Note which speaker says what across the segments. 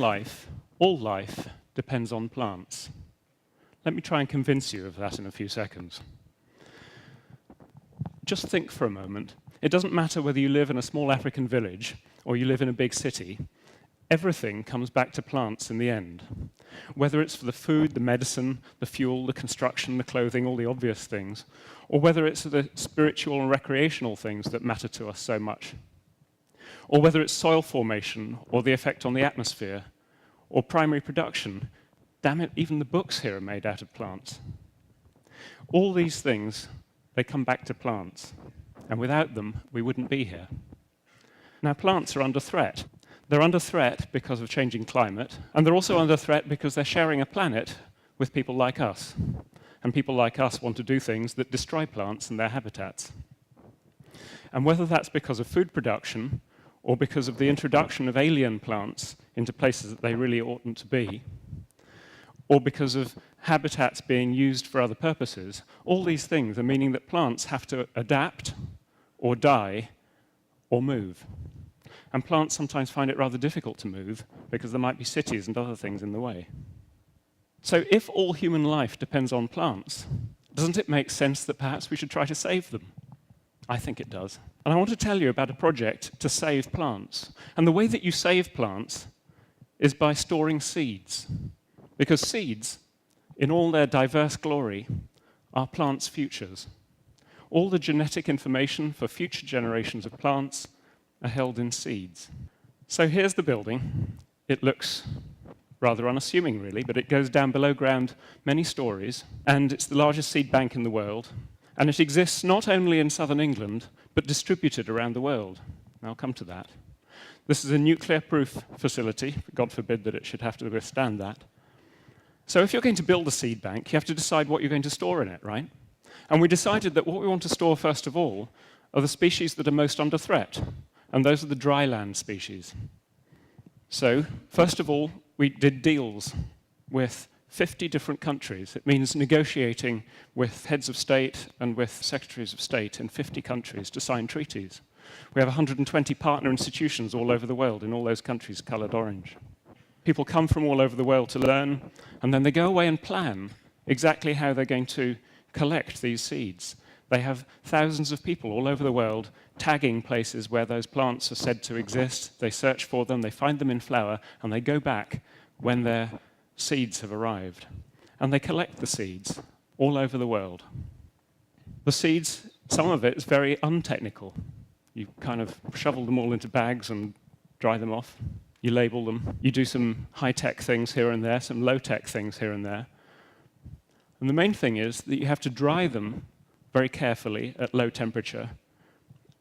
Speaker 1: life, all life, depends on plants. Let me try and convince you of that in a few seconds. Just think for a moment. It doesn't matter whether you live in a small African village or you live in a big city. Everything comes back to plants in the end. Whether it's for the food, the medicine, the fuel, the construction, the clothing, all the obvious things, or whether it's the spiritual and recreational things that matter to us so much, or whether it's soil formation or the effect on the atmosphere, or primary production. Damn it, even the books here are made out of plants. All these things, they come back to plants, and without them, we wouldn't be here. Now, plants are under threat. They're under threat because of changing climate, and they're also under threat because they're sharing a planet with people like us. And people like us want to do things that destroy plants and their habitats. And whether that's because of food production, or because of the introduction of alien plants into places that they really oughtn't to be, or because of habitats being used for other purposes, all these things are meaning that plants have to adapt, or die, or move. And plants sometimes find it rather difficult to move because there might be cities and other things in the way. So if all human life depends on plants, doesn't it make sense that perhaps we should try to save them? I think it does. And I want to tell you about a project to save plants. And the way that you save plants is by storing seeds. Because seeds, in all their diverse glory, are plants' futures. All the genetic information for future generations of plants are held in seeds. So here's the building. It looks rather unassuming, really, but it goes down below ground many stories, and it's the largest seed bank in the world. And it exists not only in southern England, but distributed around the world. And I'll come to that. This is a nuclear-proof facility. God forbid that it should have to withstand that. So if you're going to build a seed bank, you have to decide what you're going to store in it, right? And we decided that what we want to store, first of all, are the species that are most under threat. And those are the dry land species. So, first of all, we did deals with 50 different countries. It means negotiating with heads of state and with secretaries of state in 50 countries to sign treaties. We have 120 partner institutions all over the world, in all those countries colored orange. People come from all over the world to learn, and then they go away and plan exactly how they're going to collect these seeds. They have thousands of people all over the world tagging places where those plants are said to exist. They search for them, they find them in flower, and they go back when their seeds have arrived. And they collect the seeds all over the world. The seeds, some of it is very untechnical. You kind of shovel them all into bags and dry them off. You label them. You do some high-tech things here and there, some low-tech things here and there. And the main thing is that you have to dry them very carefully at low temperature,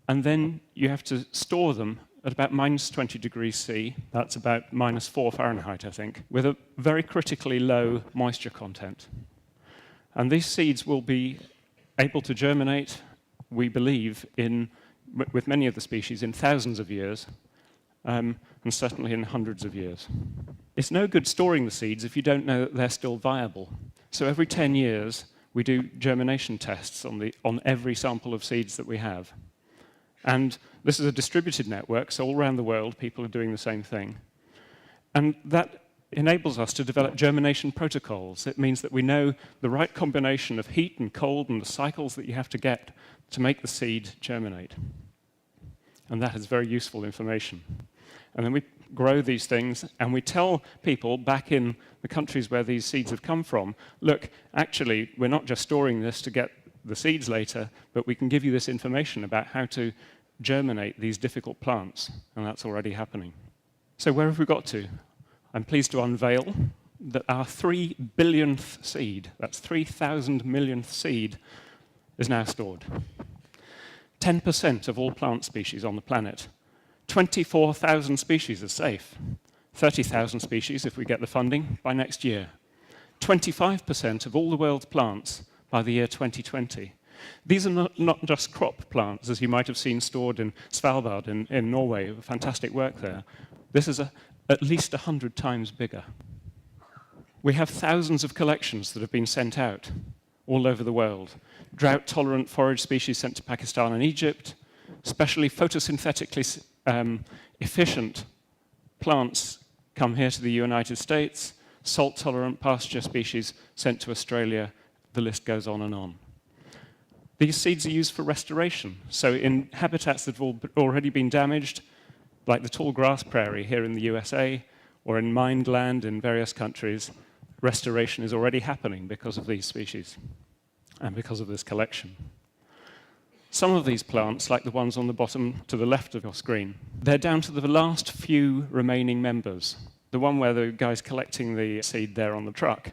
Speaker 1: and then you have to store them at about -20 degrees C, that's about -4 Fahrenheit, I think, with a very critically low moisture content. And these seeds will be able to germinate, we believe, with many of the species, in thousands of years, and certainly in hundreds of years. It's no good storing the seeds if you don't know that they're still viable. So every 10 years, we do germination tests on every sample of seeds that we have. And this is a distributed network, so all around the world, people are doing the same thing. And that enables us to develop germination protocols. It means that we know the right combination of heat and cold and the cycles that you have to get to make the seed germinate. And that is very useful information. And then we grow these things, and we tell people back in the countries where these seeds have come from, look, actually, we're not just storing this to get the seeds later, but we can give you this information about how to germinate these difficult plants, and that's already happening. So where have we got to? I'm pleased to unveil that our 3 billionth seed, that's 3,000 millionth seed, is now stored. 10% of all plant species on the planet. 24,000 species are safe. 30,000 species, if we get the funding, by next year. 25% of all the world's plants by the year 2020. These are not just crop plants, as you might have seen stored in Svalbard in Norway. Fantastic work there. This is at least 100 times bigger. We have thousands of collections that have been sent out all over the world. Drought-tolerant forage species sent to Pakistan and Egypt, especially photosynthetically efficient plants come here to the United States, salt-tolerant pasture species sent to Australia, the list goes on and on. These seeds are used for restoration. So in habitats that have already been damaged, like the tall grass prairie here in the USA, or in mined land in various countries, restoration is already happening because of these species and because of this collection. Some of these plants, like the ones on the bottom to the left of your screen, they're down to the last few remaining members. The one where the guy's collecting the seed there on the truck,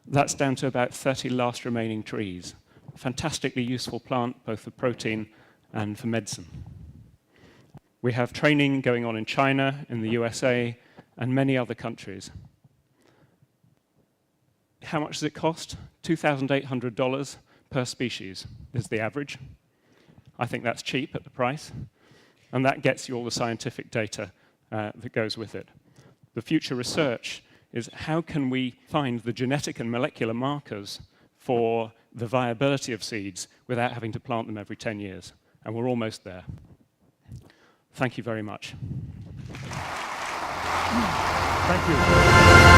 Speaker 1: that's down to about 30 last remaining trees. Fantastically useful plant, both for protein and for medicine. We have training going on in China, in the USA, and many other countries. How much does it cost? $2,800 per species is the average. I think that's cheap at the price, and that gets you all the scientific data that goes with it. The future research is how can we find the genetic and molecular markers for the viability of seeds without having to plant them every 10 years. And we're almost there. Thank you very much.
Speaker 2: Thank you.